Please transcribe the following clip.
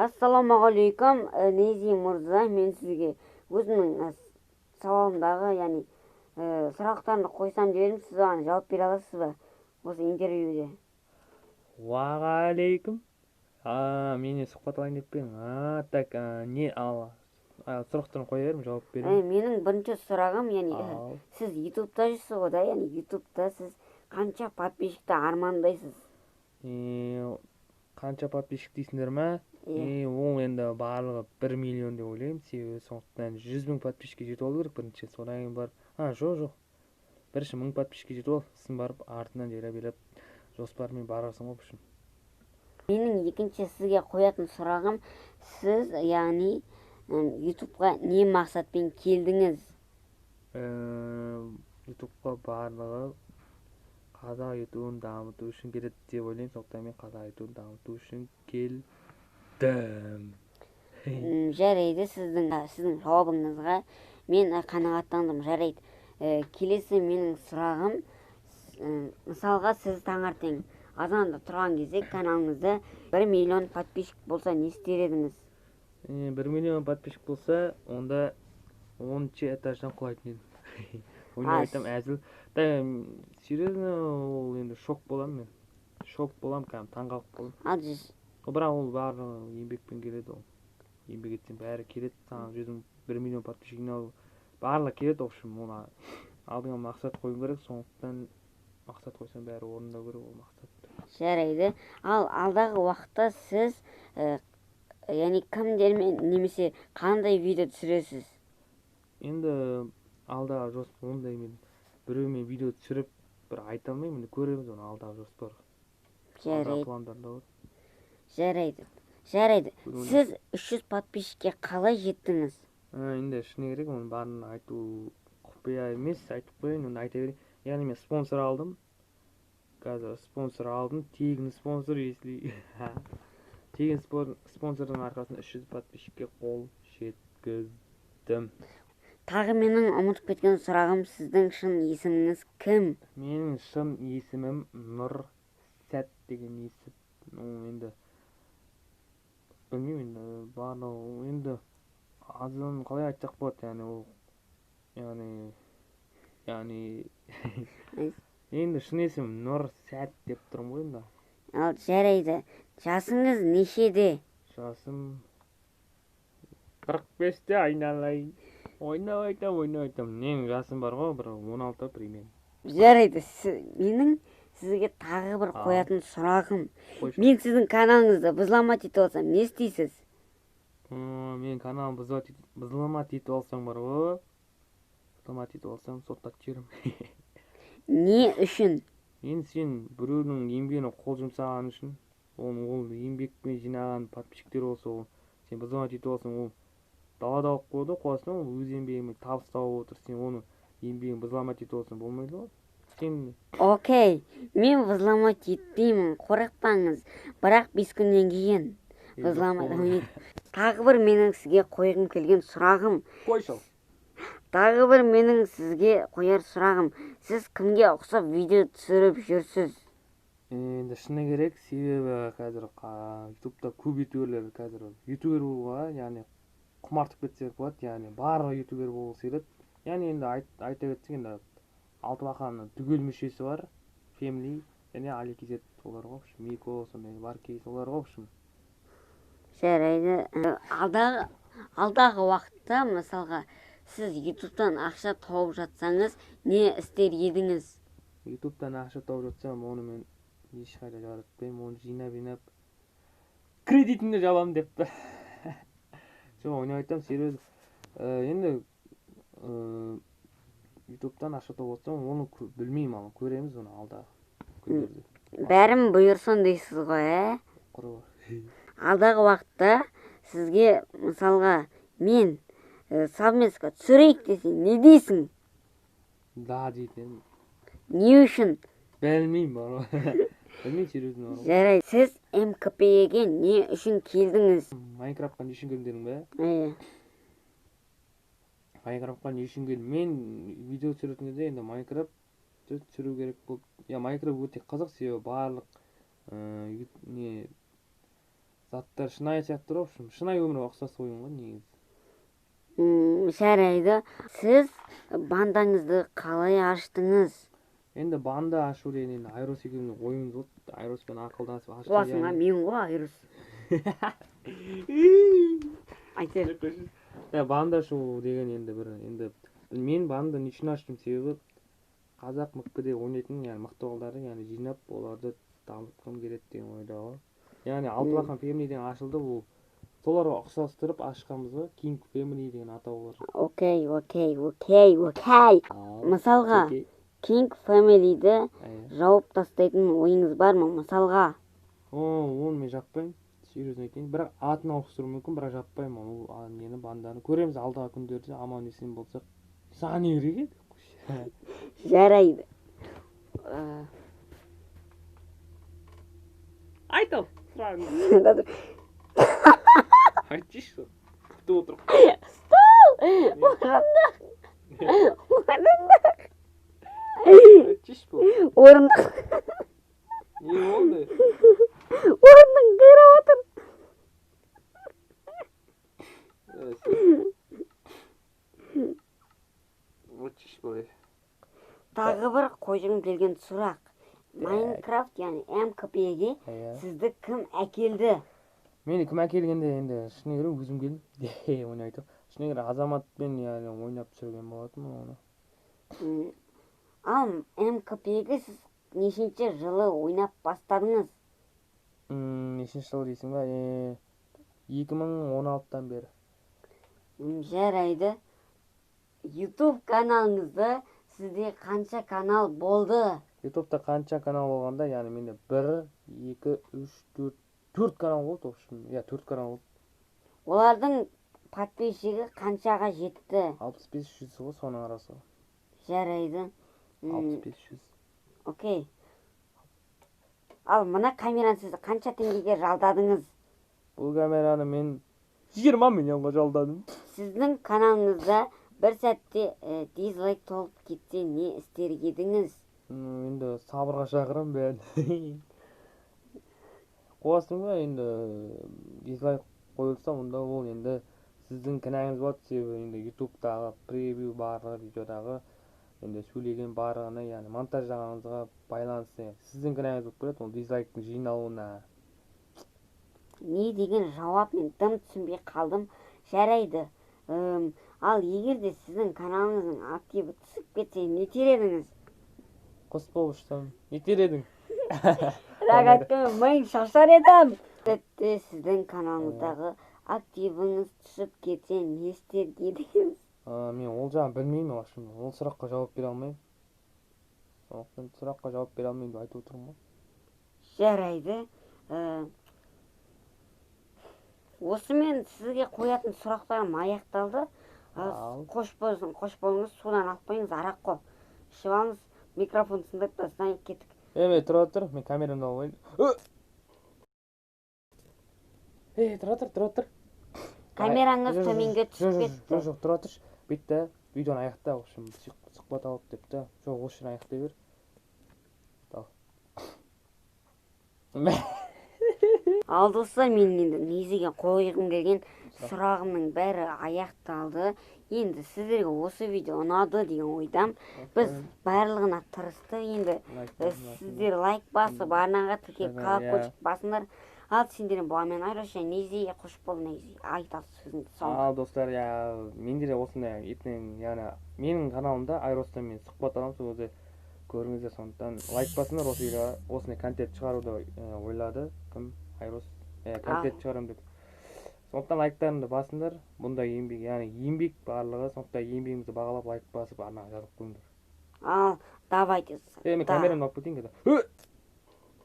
Ассалаумағалейкум, Нези мырза, мен сізге өзімнің сауалымдағы, сұрақтарымды қойсам деп едім, сіз оған жауап бере аласыз ба осы интервьюде? Уағалейкум. Мені сұхбат алайын деп пе едің? Так, не ал сұрақтарын қоя берім, жауап беремін. Менің бірінші сұрағым, Ал. сіз ютубта жүрсіз ғой да, ютубта сіз қанша подписчикті армандайсыз? Қанша подписчик дейсіңдер ма? Ол енді барлығы 1 миллион деп ойлаймын. Себебі сондықтан 100 мың подписчикке жетіп алу керек бірінші. Содан кейін барып, жоқ. Бірінші 1000 подписчикке жетіп ал, сосын барып артынан жайлап жоспармен барасың ғой үшін. Менің екінші сізге қоятын сұрағым, сіз ютубқа не мақсатпен келдіңіз? Ютубқа барлығы қазақ ютубын дамыту үшін келеді деп ойлаймын. Сондықтан мен қазақ ютубын дамыту үшін келдім. Жарайды, сіздің жауабыңызға мен қанағаттандым. Жарайды. Келесі менің сұрағым, мысалға сіз таңертең азанда тұрған кезде каналыңызда 1 миллион подписчик болса не істер едіңіз? 1 миллион подписчик болса, онда 10-ші этаждан құлайтын едім. Ойнап айтам, әзіл. Серьезно, ол енді шок болам мен. Шок болам, таңғалып болам. Бірақ ол барлығы еңбекпен келеді ол. Еңбек етсем бәрі келеді. Саған 1 миллион подписчик жинау барлығы келеді. В общем, оны алдыңа мақсат қойу керек. Сондықтан мақсат қойсам бәрі орындау керек ол мақсат. Жарайды. Ал алдағы уақытта сіз кімдермен немесе қандай видео түсіресіз? Енді алдағы жоспар ондай мен біреумен видео түсіріп бір айта алмаймын. Енді көреміз оны алдағы жоспар. Алдағы пландарда бар. Жарайды. Сіз 300 подписчикке қалай жеттіңіз? Енді шыны керек, оның барын айту құпия емес, айтып қояйын, оны айта берейін. Яғни мен спонсор алдым. Қазір спонсор алдым. Тегін спонсор, если тегін спонсордың арқасында 300 подписчикке қол жеткіздім. Тағы менің ұмытып кеткен сұрағым, сіздің шын есіміңіз кім? Менің шын есімім Нұрсәт деген есім. Енді білмеймін, барлығы енді азын қалай айтсақ болады, енді шын есім Нұрсәт деп тұрмын ғой енді. Ал жарайды. Жасыңыз нешеде? Жасым 45-те айналайын. Ойнап айтам. Менің жасым бар ғой, бір 16 примерно. Жарайды. Менің сізге тағы бір қоятын сұрағым. Мен сіздің каналыңызды взломать етіп алсам, не істейсіз? Мен каналым взломать етіп алсам бар ғой. Взломать етіп алсам, соттап жіберемін. Не үшін? Енді сен біреудің еңбегіне қол жұмсаған үшін, ол еңбекпен жинаған подписчиктер болса, сен взломать етіп алсаң, ол далада алып қойды, қойсаң, ол өз еңбегімен табыс тауып отыр. Сен оның еңбегін взломать етіп алсаң болмайды ғой. Окей, мен взломать етпеймін, қорықпаңыз. Бірақ 5 күннен кейін взломать. Тағы бір менің сізге қойғым келген сұрағым. Қойшыл. Тағы бір менің сізге қояр сұрағым. Сіз кімге ұқсап видео түсіріп жүрсіз? Енді шыны керек, себебі қазір ютубта көп ютуберлер қазір ютубер болуға, яғни құмартып кетсек болады, яғни барлығы ютубер болғысы келеді. Яғни енді айта кетсек, енді Алтыбақанның түгел мүшесі бар, Фемли, және Аликизет олар ғой, Мико, сондай Варкей олар ғой. Жарайды. Алдағы уақытта, мысалға, сіз ютубтан ақша тауып жатсаңыз, не істер едіңіз? Ютубтан ақша тауып жатсам, оны мен ешқайда жаратпаймын, оны жинап кредитімді жабамын депті. Жоқ, ойнап айтам, серьезно. Енді ютубтан ақша тауып жатсам, оны білмеймін, оны көреміз оны алдағы күндерде. Бәрім бұйырсын дейсіз ғой, Алдағы уақытта сізге, мысалға, мен совместка түсірейік десе, не дейсің? Да, дейтін. Не үшін? Білмеймін, білмеймін, серьезно. Жарайды. Сіз МКП-ге не үшін келдіңіз? Майнкрафтқа не үшін келдім бе? Майнкрафтқа не үшін келдім? Мен видео түсіретін кезде енді Майнкрафт түсіру керек болды. Майнкрафт өте қызық, себебі барлық заттар шынайы сияқты тұр, в общем, шынайы өмірге ұқсас ойын ғой негізі. Жарайды. Сіз бандаңызды қалай аштыңыз? Енді банда ашу деген енді Айрос екеуміздің ойымыз болды. Айроспен ақылдасып аштық. Қуасыңа мен ғой Айрос. Айтер. Банда ашу деген енді мен банда не үшін аштым, себебі қазақ МК-де ойнайтын, яғни мықты балдарды, яғни жинап оларды дамытқым келеді деген ойда ғой. Яғни Алтыбақан Family-ден ашылды, бұл соларға ұқсастырып ашқанбыз ғой. King Family деген атау бар. Окей. Мысалға, King Family-ді жауып тастайтын ойыңыз бар ма? Мысалға. Оны мен жаппаймын. Серьезно айтайын. Бірақ атын ауыстыруым мүмкін, бірақ жаппаймын. Ол нені банданы көреміз алдағы күндерде, аман есен болсақ. Саған не керек еді? Жарайды. Айт ал. Айтшы. Күтіп отырып. Орындық. Не болды? Орындық қирап отыр. Тағы бір қойғым келген сұрақ. Майнкрафт, яғни МКП-ге сізді кім әкелді? Мені кім әкелгенде енді шыны керек өзім келдім. Оны айтып. Шыны керек Азаматпен яғни ойнап жүрген болатынмын оны. Ал МКП-ге сіз нешінші жылы ойнап бастадыңыз? Нешінші жылы дейсің ба? 2016-тан бері. Жарайды. YouTube каналыңызда сізде қанша канал болды? YouTube'да қанша канал болғанда, яғни менде 1, 2, 3, 4 канал болды, в общем. 4 канал болды. Олардың подписчигі қаншаға жетті? 65-100 ғой, соның арасы. Жарайды. 65-100. Окей. Ал мына камераны сіз қанша теңгеге жалдадыңыз? Бұл камераны мен 20 миллионға жалдадым. Сіздің каналыңызда бір сәтте дизлайк толып кетсе не істер едіңіз? Енді сабырға шақырам бәрін. Қоясың ба, енді дизлайк қойылса, онда ол енді сіздің кінәңіз болады, себебі енді YouTube'дағы превью барлығы, видеодағы енді сөйлеген барлығына, яғни монтаждағаныңызға байланысты сіздің кінәңіз болып келеді, ол дизлайктың жиналуына. Не деген жауап, мен дым түсінбей қалдым. Жарайды. Ал егер де сіздің каналыңыздың активі түсіп кетсе, не етер едіңіз? Құс болып ұшсам, не етер едің? Рағатқа мен шашар едім. Сіздің каналыңыздағы активіңіз түсіп кетсе, не істер едіңіз? Мен ол жағын білмеймін, ол сұраққа жауап бере алмаймын. Сұраққа жауап бере алмаймын деп айтып отырмын ғой. Жарайды. Осымен сізге қоятын сұрақтарым аяқталды. Қош болыңыз, судан алпайыңыз, арақ қой. Ішіп алыңыз, микрофон сындырып тастайын, кеттік. Тұра тұр, мен камерамды алайын. Тұра тұр. Камераңыз төменге түсіп кетті. Жоқ, тұра тұршы. Бетті, видеоны аяқта, сұхбат алып депті. Жоқ, осы жерін аяқтай бер. Ал достар, мен енді негізге қойғым келген сұрағымның бәрі аяқталды. Енді сіздерге осы видео ұнады деген ойдам. Біз барлығына тырысты. Енді сіздер лайк басып, арнаға тіркеп, колокольчик басыңдар. Ал сендердің бұғамен Айрос және Незиге қош бол, Нези. Айтасы сөзіңді соң. Ал достар, менде де осындай яғни менің каналымда Айростан мен сұхбат аламын, сол кезде көріңіздер, сондықтан лайк басыңдар, осы видеоға осындай контент шығаруды ойлады. Кім? Айрос. Контент шығарам деп. Сондықтан лайктарымды басыңдар. Бұндай еңбек, яғни еңбек барлығы, сондықтан еңбегімізді бағалап лайк басып арнаға жазып қойыңдар. Ал, давайте. Мен камерамды алып кетейін.